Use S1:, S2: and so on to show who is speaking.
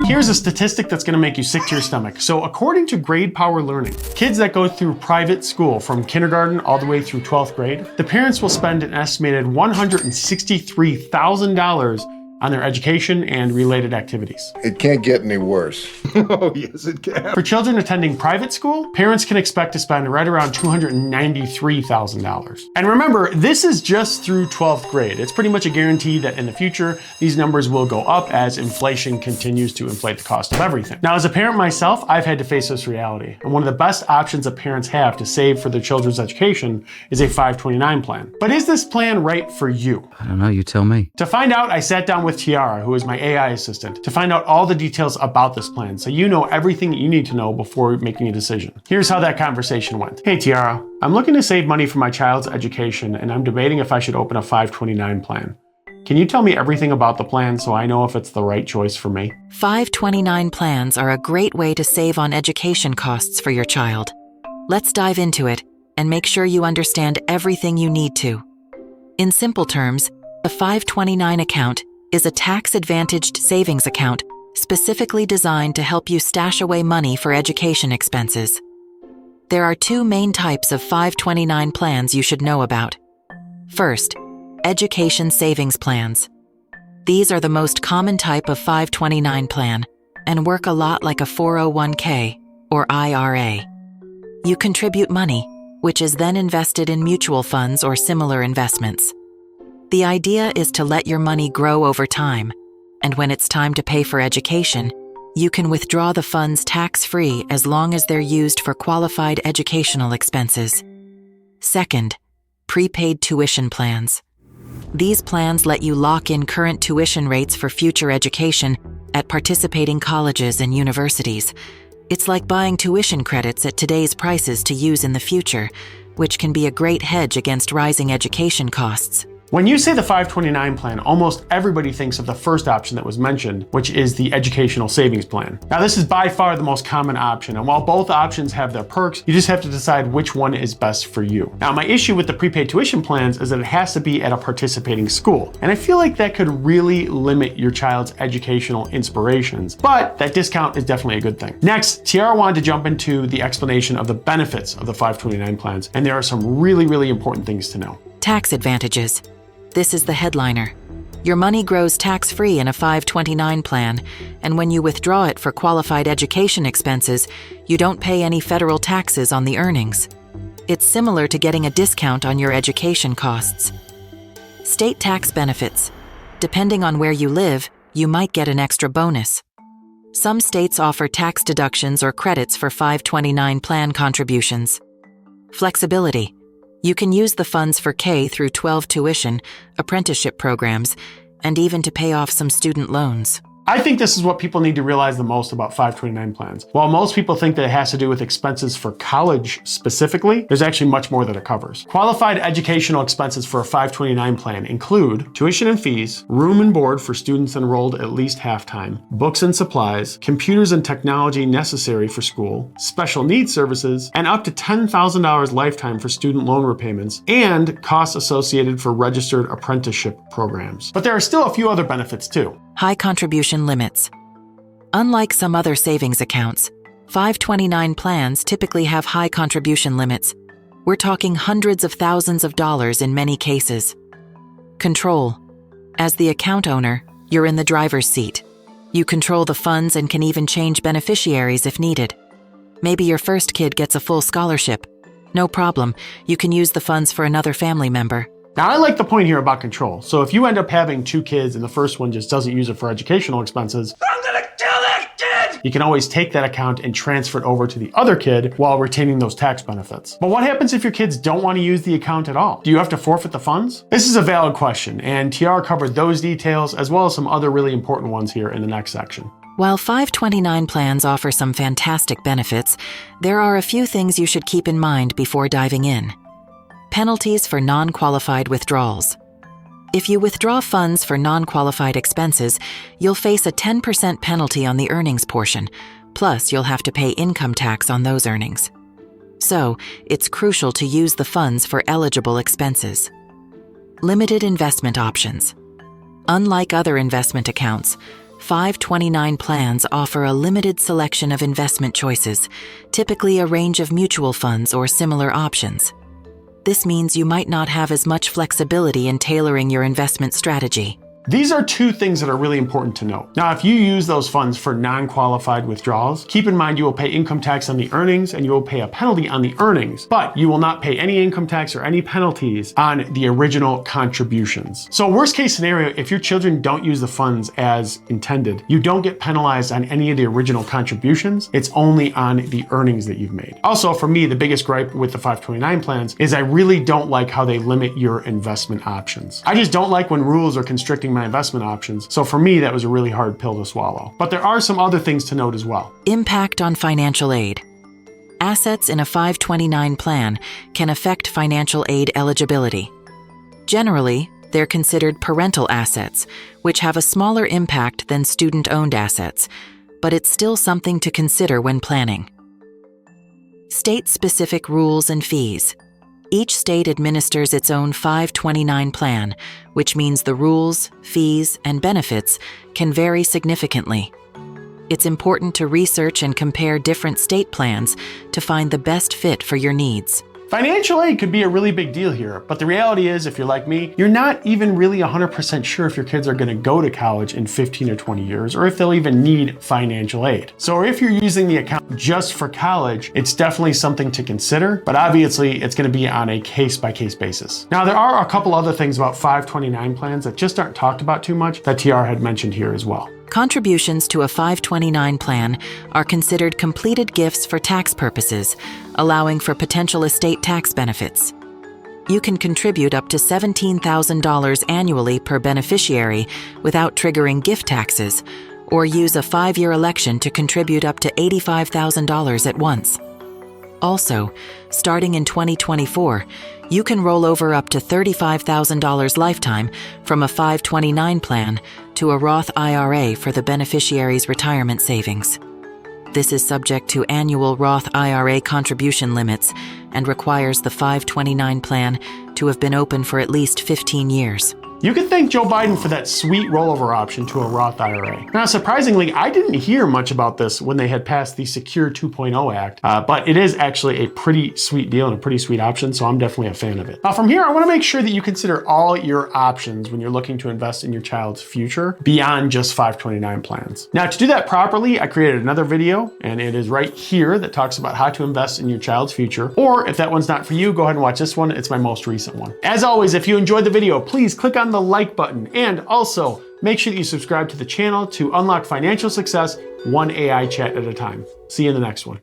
S1: Here's a statistic that's going to make you sick to your stomach. So according to Grade Power Learning, kids that go through private school from kindergarten all the way through 12th grade, the parents will spend an estimated $163,000 on their education and related activities.
S2: It can't get any worse.
S3: Oh, yes, it can.
S1: For children attending private school, parents can expect to spend right around $293,000. And remember, this is just through 12th grade. It's pretty much a guarantee that in the future, these numbers will go up as inflation continues to inflate the cost of everything. Now, as a parent myself, I've had to face this reality. And one of the best options that parents have to save for their children's education is a 529 plan. But is this plan right for you?
S4: I don't know, you tell me.
S1: To find out, I sat down with Tiara, who is my AI assistant, to find out all the details about this plan so you know everything that you need to know before making a decision. Here's how that conversation went. Hey Tiara, I'm looking to save money for my child's education and I'm debating if I should open a 529 plan. Can you tell me everything about the plan so I know if it's the right choice for me?
S5: 529 plans are a great way to save on education costs for your child. Let's dive into it and make sure you understand everything you need to. In simple terms, a 529 account is a tax-advantaged savings account specifically designed to help you stash away money for education expenses. There are two main types of 529 plans you should know about. First, education savings plans. These are the most common type of 529 plan and work a lot like a 401k or IRA. You contribute money, which is then invested in mutual funds or similar investments. The idea is to let your money grow over time, and when it's time to pay for education, you can withdraw the funds tax-free as long as they're used for qualified educational expenses. Second, prepaid tuition plans. These plans let you lock in current tuition rates for future education at participating colleges and universities. It's like buying tuition credits at today's prices to use in the future, which can be a great hedge against rising education costs.
S1: When you say the 529 plan, almost everybody thinks of the first option that was mentioned, which is the educational savings plan. Now, this is by far the most common option, and while both options have their perks, you just have to decide which one is best for you. Now, my issue with the prepaid tuition plans is that it has to be at a participating school, and I feel like that could really limit your child's educational inspirations, but that discount is definitely a good thing. Next, Tiara wanted to jump into the explanation of the benefits of the 529 plans, and there are some really important things to know.
S5: Tax advantages. This is the headliner. Your money grows tax-free in a 529 plan, and when you withdraw it for qualified education expenses, you don't pay any federal taxes on the earnings. It's similar to getting a discount on your education costs. State tax benefits. Depending on where you live, you might get an extra bonus. Some states offer tax deductions or credits for 529 plan contributions. Flexibility. You can use the funds for K through 12 tuition, apprenticeship programs, and even to pay off some student loans.
S1: I think this is what people need to realize the most about 529 plans. While most people think that it has to do with expenses for college specifically, there's actually much more that it covers. Qualified educational expenses for a 529 plan include tuition and fees, room and board for students enrolled at least half-time, books and supplies, computers and technology necessary for school, special needs services, and up to $10,000 lifetime for student loan repayments, and costs associated for registered apprenticeship programs. But there are still a few other benefits too.
S5: High contribution limits. Unlike some other savings accounts, 529 plans typically have high contribution limits. We're talking hundreds of thousands of dollars in many cases. Control. As the account owner, you're in the driver's seat. You control the funds and can even change beneficiaries if needed. Maybe your first kid gets a full scholarship. No problem, you can use the funds for another family member.
S1: Now, I like the point here about control. So if you end up having two kids and the first one just doesn't use it for educational expenses, I'm gonna kill that kid! You can always take that account and transfer it over to the other kid while retaining those tax benefits. But what happens if your kids don't want to use the account at all? Do you have to forfeit the funds? This is a valid question, and Tiara covered those details as well as some other really important ones here in the next section.
S5: While 529 plans offer some fantastic benefits, there are a few things you should keep in mind before diving in. Penalties for non-qualified withdrawals. If you withdraw funds for non-qualified expenses, you'll face a 10% penalty on the earnings portion, plus you'll have to pay income tax on those earnings. So, it's crucial to use the funds for eligible expenses. Limited investment options. Unlike other investment accounts, 529 plans offer a limited selection of investment choices, typically a range of mutual funds or similar options. This means you might not have as much flexibility in tailoring your investment strategy.
S1: These are two things that are really important to note. Now, if you use those funds for non-qualified withdrawals, keep in mind you will pay income tax on the earnings and you will pay a penalty on the earnings, but you will not pay any income tax or any penalties on the original contributions. So worst case scenario, if your children don't use the funds as intended, you don't get penalized on any of the original contributions. It's only on the earnings that you've made. Also, for me, the biggest gripe with the 529 plans is I really don't like how they limit your investment options. I just don't like when rules are constricting my investment options. So for me, that was a really hard pill to swallow. But there are some other things to note as well.
S5: Impact on financial aid. Assets in a 529 plan can affect financial aid eligibility. Generally, they're considered parental assets, which have a smaller impact than student-owned assets, but it's still something to consider when planning. State-specific rules and fees. Each state administers its own 529 plan, which means the rules, fees, and benefits can vary significantly. It's important to research and compare different state plans to find the best fit for your needs.
S1: Financial aid could be a really big deal here, but the reality is, if you're like me, you're not even really 100% sure if your kids are going to go to college in 15 or 20 years, or if they'll even need financial aid. So if you're using the account just for college, it's definitely something to consider, but obviously it's going to be on a case-by-case basis. Now, there are a couple other things about 529 plans that just aren't talked about too much that TR had mentioned here as well.
S5: Contributions to a 529 plan are considered completed gifts for tax purposes, allowing for potential estate tax benefits. You can contribute up to $17,000 annually per beneficiary without triggering gift taxes, or use a 5-year election to contribute up to $85,000 at once. Also, starting in 2024, you can roll over up to $35,000 lifetime from a 529 plan to a Roth IRA for the beneficiary's retirement savings. This is subject to annual Roth IRA contribution limits and requires the 529 plan to have been open for at least 15 years.
S1: You can thank Joe Biden for that sweet rollover option to a Roth IRA. Now, surprisingly, I didn't hear much about this when they had passed the Secure 2.0 Act, but it is actually a pretty sweet deal and a pretty sweet option, so I'm definitely a fan of it. Now, from here, I want to make sure that you consider all your options when you're looking to invest in your child's future beyond just 529 plans. Now, to do that properly, I created another video, and it is right here that talks about how to invest in your child's future. Or if that one's not for you, go ahead and watch this one. It's my most recent one. As always, if you enjoyed the video, please click on the like button, and also make sure that you subscribe to the channel to unlock financial success one AI chat at a time. See you in the next one.